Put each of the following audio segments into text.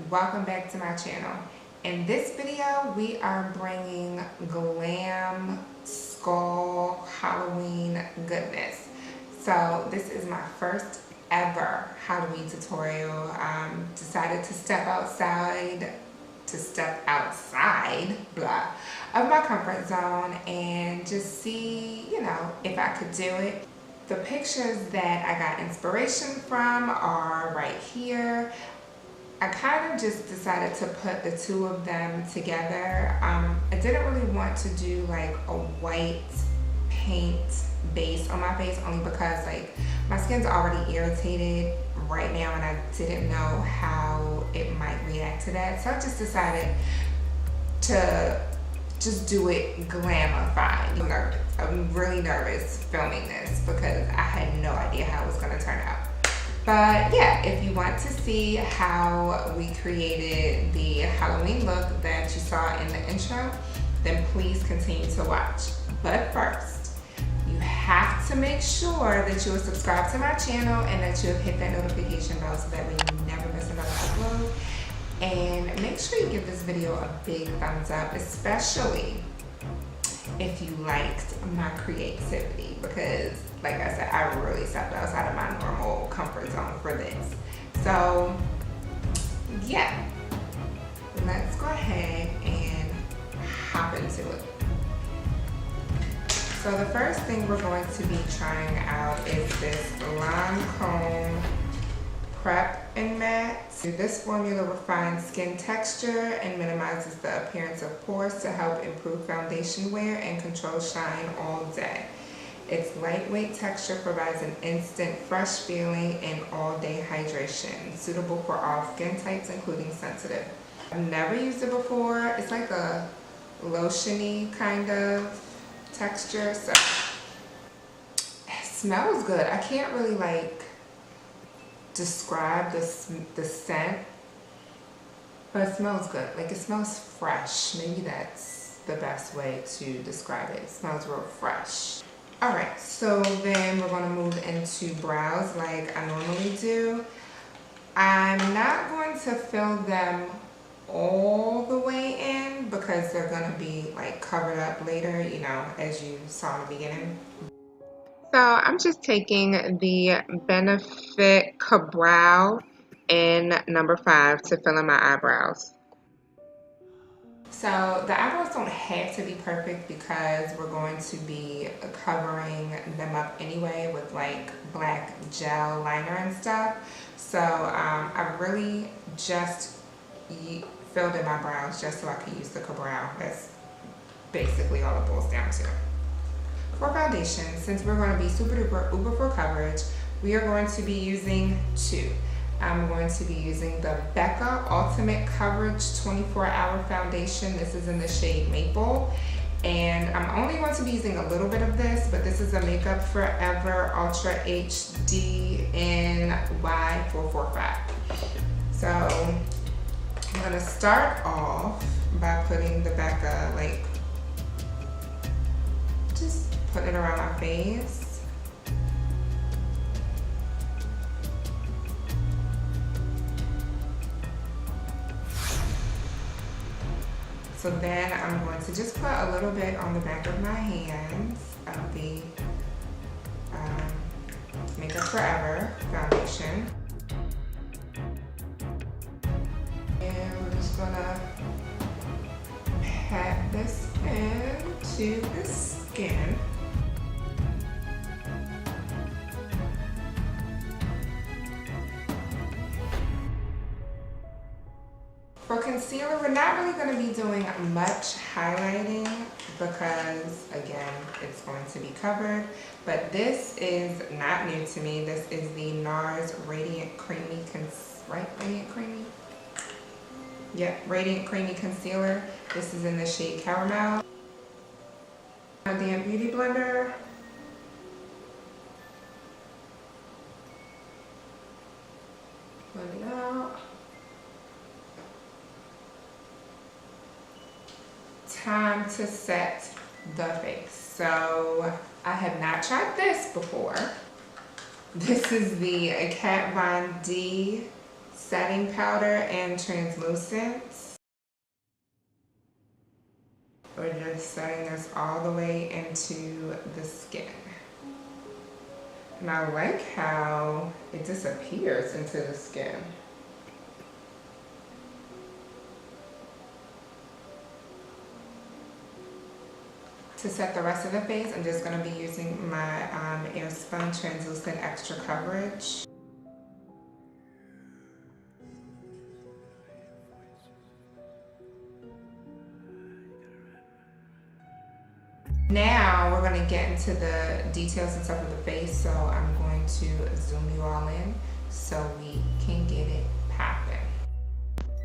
welcome back to my channel. In this video we are bringing glam skull Halloween goodness. So this is my first ever Halloween tutorial. Decided to step outside of my comfort zone and just see, if I could do it. The pictures that I got inspiration from are right here. I kind of just decided to put the two of them together. I didn't really want to do like a white paint base on my face, only because like my skin's already irritated right now and I didn't know how it might react to that. So I just decided to just do it glamified. I'm really nervous filming this because I had no idea how it was going to turn out. But yeah, if you want to see how we created the Halloween look that you saw in the intro, then please continue to watch. But first, you have to make sure that you are subscribed to my channel and that you have hit that notification bell so that way you never miss another upload. And make sure you give this video a big thumbs up, especially if you liked my creativity, because like I said, I really stepped outside of my normal comfort zone for this. So yeah, let's go ahead and hop into it. So the first thing we're going to be trying out is this Lancome Prep and Matte. This formula refines skin texture and minimizes the appearance of pores to help improve foundation wear and control shine all day. Its lightweight texture provides an instant fresh feeling and all-day hydration, suitable for all skin types, including sensitive. I've never used it before. It's like a lotiony kind of texture, so it smells good. I can't really like describe the scent, but it smells good. Like, it smells fresh. Maybe that's the best way to describe it. It smells real fresh. Alright, so then we're going to move into brows like I normally do. I'm not going to fill them all the way in because they're going to be like covered up later, as you saw in the beginning. So I'm just taking the Benefit KaBrow in number 5 to fill in my eyebrows. So the eyebrows don't have to be perfect because we're going to be covering them up anyway with like black gel liner and stuff. So I really just filled in my brows just so I could use the KaBrow. That's basically all it boils down to. For foundation, since we're going to be super duper uber full coverage, we are going to be using two. I'm going to be using the Becca Ultimate Coverage 24-Hour Foundation. This is in the shade Maple. And I'm only going to be using a little bit of this, but this is a Makeup Forever Ultra HD in Y445. So I'm going to start off by putting the Becca, just putting it around my face. So then I'm going to just put a little bit on the back of my hands of the Makeup Forever foundation. And we're just gonna pat this into the skin. For concealer, we're not really going to be doing much highlighting because, again, it's going to be covered. But this is not new to me. This is the NARS Radiant Creamy Radiant Creamy Concealer. This is in the shade Caramel. My damn beauty blender. Blend it out. Time to set the face. So I have not tried this before. This is the Kat Von D setting powder and translucent. We're just setting this all the way into the skin. And I like how it disappears into the skin. To set the rest of the face, I'm just going to be using my Airspun Translucent Extra Coverage. Now we're going to get into the details and stuff of the face, so I'm going to zoom you all in so we can get it popping.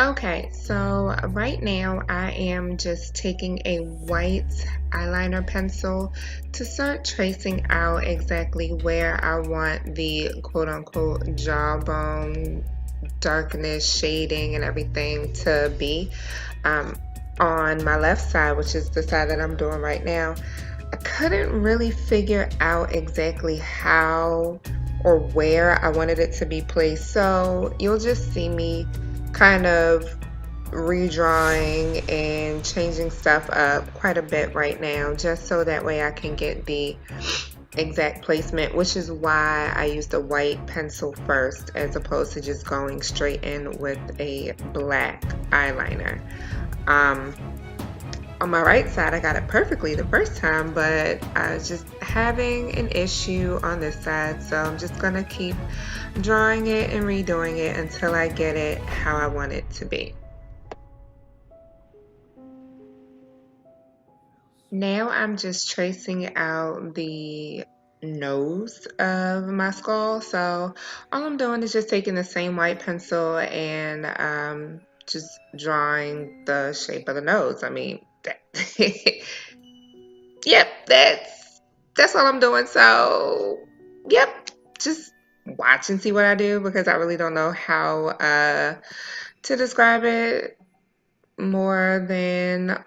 Okay, so right now I am just taking a white eyeliner pencil to start tracing out exactly where I want the quote-unquote jawbone darkness, shading, and everything to be. On my left side, which is the side that I'm doing right now, I couldn't really figure out exactly how or where I wanted it to be placed, so you'll just see me kind of redrawing and changing stuff up quite a bit right now, just so that way I can get the exact placement, which is why I used a white pencil first as opposed to just going straight in with a black eyeliner. On my right side, I got it perfectly the first time, but I was just having an issue on this side, so I'm just gonna keep drawing it and redoing it until I get it how I want it to be. Now I'm just tracing out the nose of my skull, so all I'm doing is just taking the same white pencil and just drawing the shape of the nose. I mean, yep, that's all I'm doing. So, yep, just watch and see what I do, because I really don't know how to describe it more than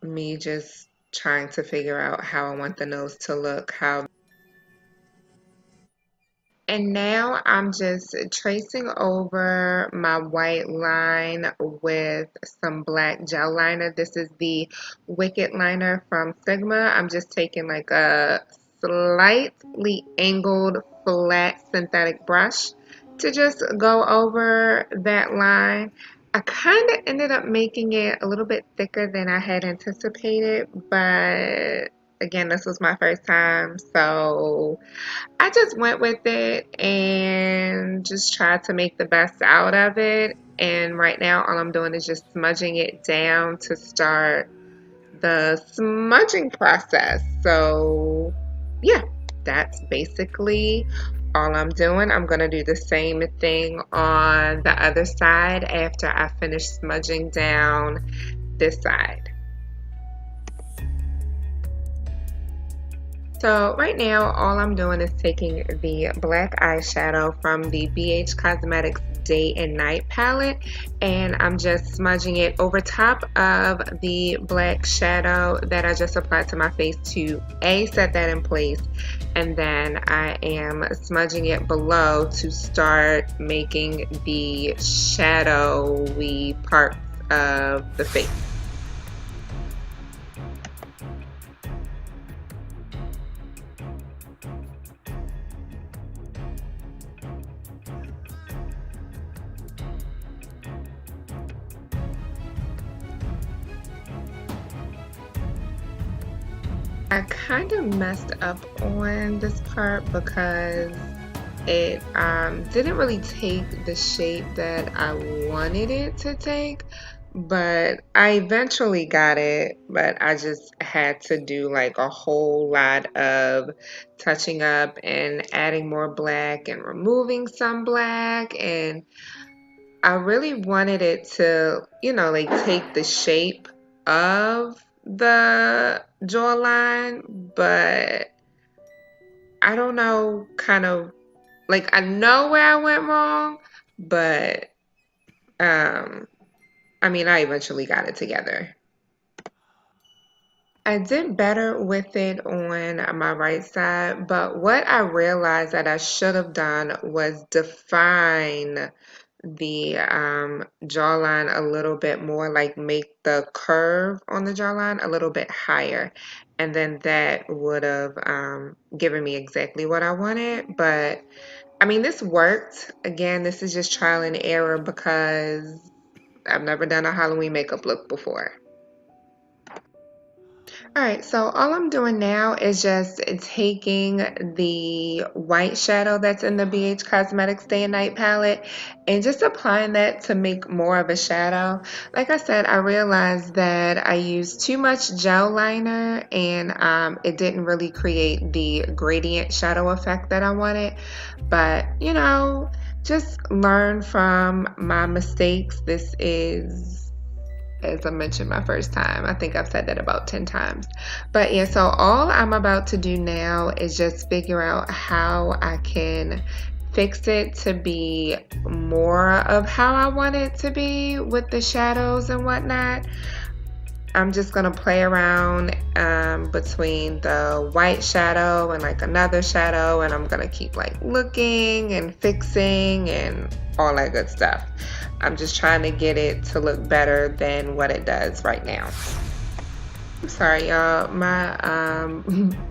me just trying to figure out how I want the nose to look. And now I'm just tracing over my white line with some black gel liner. This is the Wicked liner from Sigma. I'm just taking like a slightly angled flat synthetic brush to just go over that line. I kind of ended up making it a little bit thicker than I had anticipated, but again, this was my first time, so I just went with it and just tried to make the best out of it. And right now, all I'm doing is just smudging it down to start the smudging process. So, yeah, that's basically all I'm doing. I'm going to do the same thing on the other side after I finish smudging down this side. So right now, all I'm doing is taking the black eyeshadow from the BH Cosmetics Day and Night palette, and I'm just smudging it over top of the black shadow that I just applied to my face to set that in place, and then I am smudging it below to start making the shadowy parts of the face. I kind of messed up on this part because it didn't really take the shape that I wanted it to take, but I eventually got it, but I just had to do like a whole lot of touching up and adding more black and removing some black, and I really wanted it to, you know, like take the shape of the jawline, but I don't know, kind of like I know where I went wrong, but I mean, I eventually got it together. I did better with it on my right side, but what I realized that I should have done was define the jawline a little bit more, like make the curve on the jawline a little bit higher. And then that would have given me exactly what I wanted. But I mean, this worked. Again, this is just trial and error because I've never done a Halloween makeup look before. Alright, so all I'm doing now is just taking the white shadow that's in the BH Cosmetics Day and Night palette and just applying that to make more of a shadow. Like I said, I realized that I used too much gel liner and it didn't really create the gradient shadow effect that I wanted. But, you know, just learn from my mistakes. This is, as I mentioned, my first time. I think I've said that about 10 times. But yeah, so all I'm about to do now is just figure out how I can fix it to be more of how I want it to be with the shadows and whatnot. I'm just gonna play around between the white shadow and like another shadow, and I'm gonna keep like looking and fixing and all that good stuff. I'm just trying to get it to look better than what it does right now. I'm sorry, y'all. My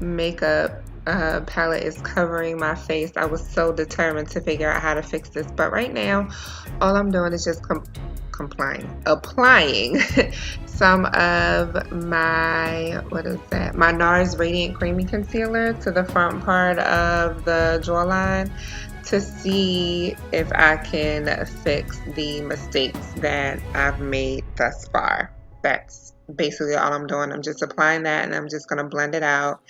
makeup palette is covering my face. I was so determined to figure out how to fix this, but right now, all I'm doing is just applying some of my, my NARS Radiant Creamy Concealer to the front part of the jawline to see if I can fix the mistakes that I've made thus far. That's basically all I'm doing. I'm just applying that and I'm just going to blend it out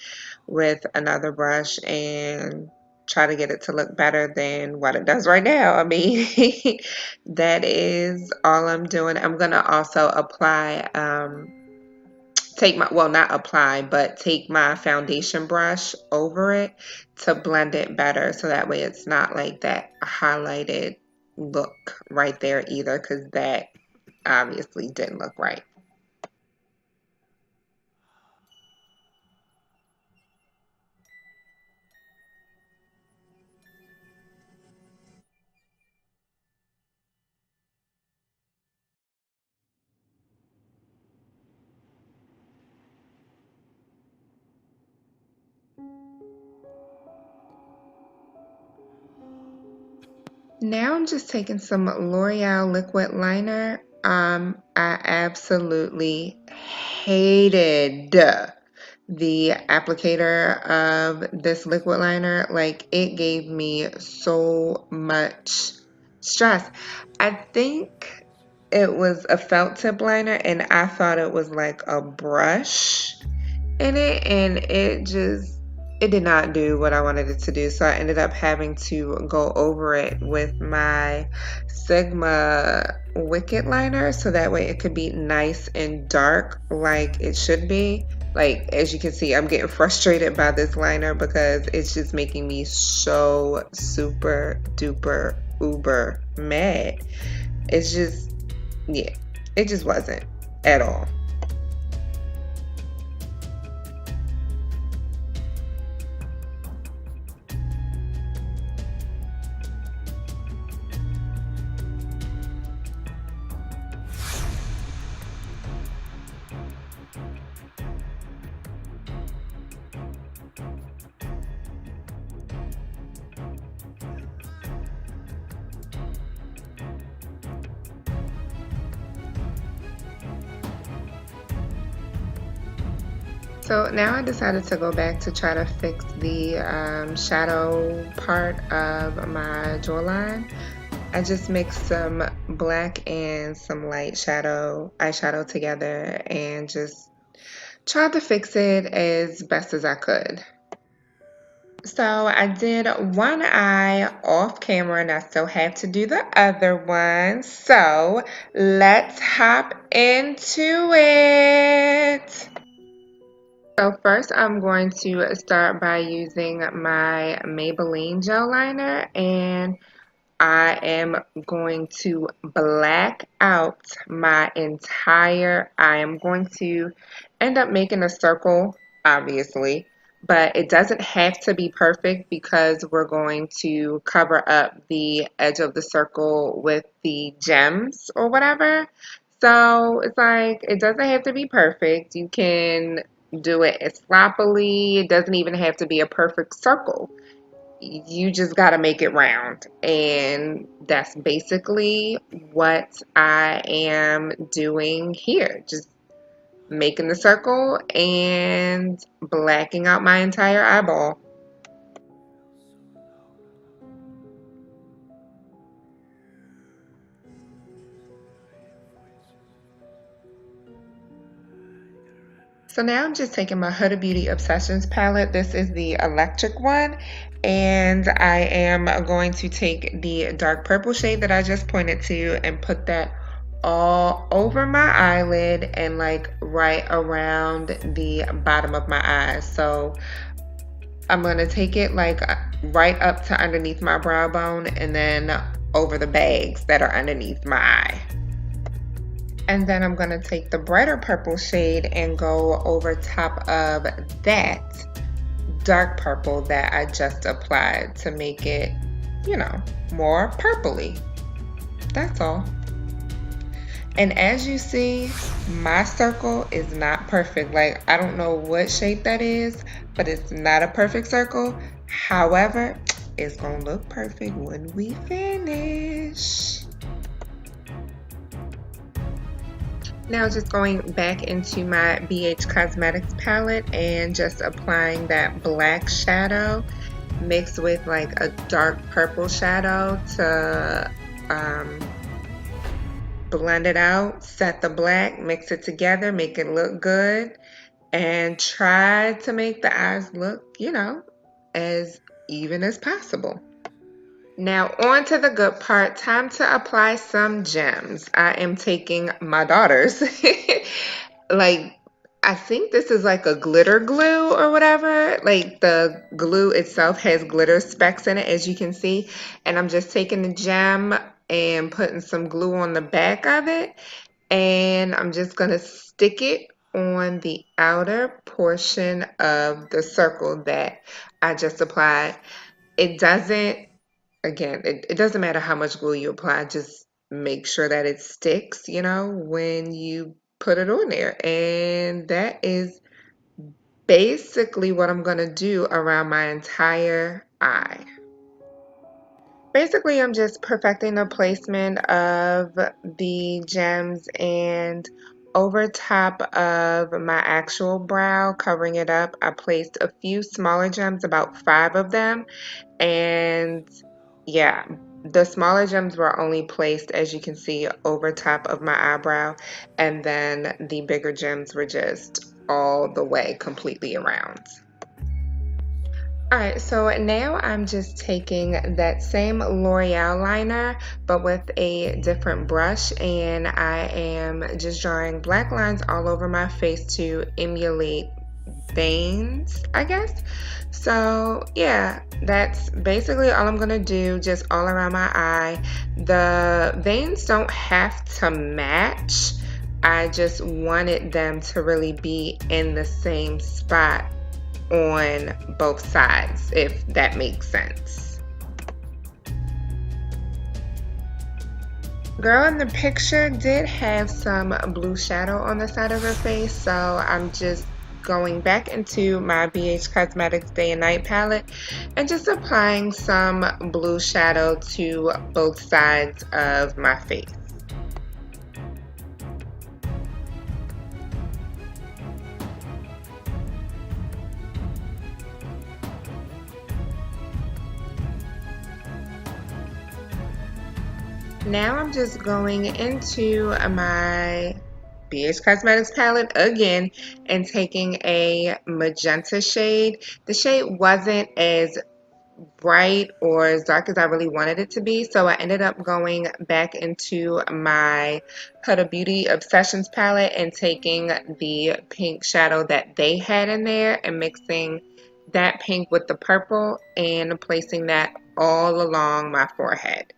with another brush and try to get it to look better than what it does right now. I mean, that is all I'm doing. I'm going to also apply, not apply, but take my foundation brush over it to blend it better so that way it's not like that highlighted look right there either, because that obviously didn't look right. Now I'm just taking some L'Oreal liquid liner. I absolutely hated the applicator of this liquid liner. Like, it gave me so much stress. I think it was a felt tip liner and I thought it was like a brush in it, and it did not do what I wanted it to do. So I ended up having to go over it with my Sigma Wicked liner so that way it could be nice and dark like it should be. Like, as you can see, I'm getting frustrated by this liner because it's just making me so super duper uber mad. It's just, yeah, it just wasn't at all. So now I decided to go back to try to fix the shadow part of my jawline. I just mixed some black and some light eyeshadow together and just tried to fix it as best as I could. So I did one eye off camera and I still have to do the other one. So let's hop into it. So first I'm going to start by using my Maybelline Gel Eyeliner, and I am going to black out my entire eye. I'm going to end up making a circle, obviously, but it doesn't have to be perfect because we're going to cover up the edge of the circle with the gems or whatever. So it's like, it doesn't have to be perfect. You can do it as sloppily. It doesn't even have to be a perfect circle. You just got to make it round. And that's basically what I am doing here. Just making the circle and blacking out my entire eyeball. So now I'm just taking my Huda Beauty Obsessions palette. This is the electric one. And I am going to take the dark purple shade that I just pointed to and put that all over my eyelid and like right around the bottom of my eyes. So I'm going to take it like right up to underneath my brow bone and then over the bags that are underneath my eye. And then I'm going to take the brighter purple shade and go over top of that dark purple that I just applied to make it, you know, more purpley. That's all. And as you see, my circle is not perfect. Like, I don't know what shape that is, but it's not a perfect circle. However, it's gonna look perfect when we finish. Now just going back into my BH Cosmetics palette and just applying that black shadow mixed with like a dark purple shadow to blend it out, set the black, mix it together, make it look good, and try to make the eyes look, you know, as even as possible. Now on to the good part, time to apply some gems. I am taking my daughter's, like, I think this is like a glitter glue or whatever. Like the glue itself has glitter specks in it, as you can see. And I'm just taking the gem and putting some glue on the back of it. And I'm just going to stick it on the outer portion of the circle that I just applied. It doesn't, again, it doesn't matter how much glue you apply, just make sure that it sticks, you know, when you put it on there. And that is basically what I'm going to do around my entire eye. Basically, I'm just perfecting the placement of the gems and over top of my actual brow, covering it up, I placed a few smaller gems, about 5 of them. And yeah, the smaller gems were only placed, as you can see, over top of my eyebrow, and then the bigger gems were just all the way completely around. Alright, so now I'm just taking that same L'Oreal liner but with a different brush, and I am just drawing black lines all over my face to emulate veins, I guess. So yeah, that's basically all I'm gonna do, just all around my eye. The veins don't have to match. I just wanted them to really be in the same spot on both sides, if that makes sense. Girl in the picture did have some blue shadow on the side of her face, so I'm just going back into my BH Cosmetics Day and Night palette and just applying some blue shadow to both sides of my face. Now I'm just going into my BH Cosmetics palette again and taking a magenta shade. The shade wasn't as bright or as dark as I really wanted it to be, so I ended up going back into my Huda Beauty Obsessions palette and taking the pink shadow that they had in there and mixing that pink with the purple and placing that all along my forehead.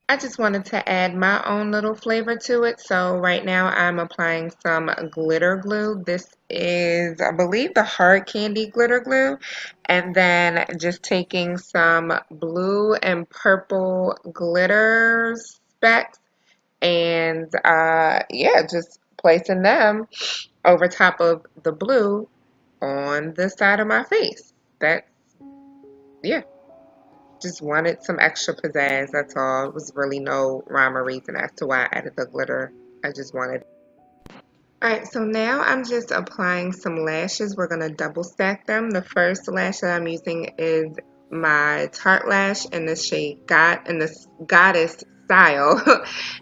I just wanted to add my own little flavor to it. So right now I'm applying some glitter glue. This is, I believe, the hard candy glitter glue. And then just taking some blue and purple glitter specks and yeah, just placing them over top of the blue on the side of my face. That's, yeah. Just wanted some extra pizzazz, that's all. It was really no rhyme or reason as to why I added the glitter. I just wanted. Alright, so now I'm just applying some lashes. We're going to double stack them. The first lash that I'm using is my Tarte lash in the shade in this Goddess style.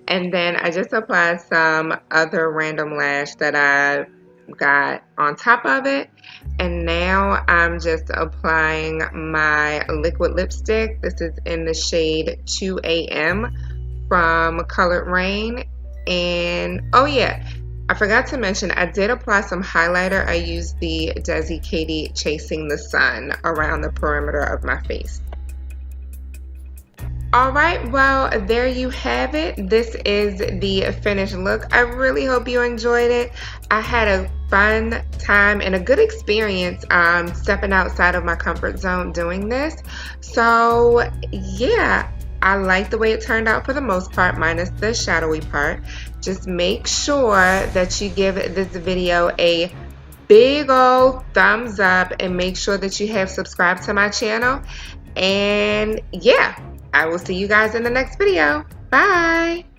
And then I just applied some other random lash that I got on top of it. And now I'm just applying my liquid lipstick. This is in the shade 2 AM from Colored Raine. And oh yeah, I forgot to mention I did apply some highlighter. I used the DesixKaty Chasing the Sun around the perimeter of my face. Alright, well, there you have it. This is the finished look. I really hope you enjoyed it. I had a fun time and a good experience stepping outside of my comfort zone doing this. So, yeah, I like the way it turned out for the most part, minus the shadowy part. Just make sure that you give this video a big old thumbs up and make sure that you have subscribed to my channel. And yeah, I will see you guys in the next video. Bye!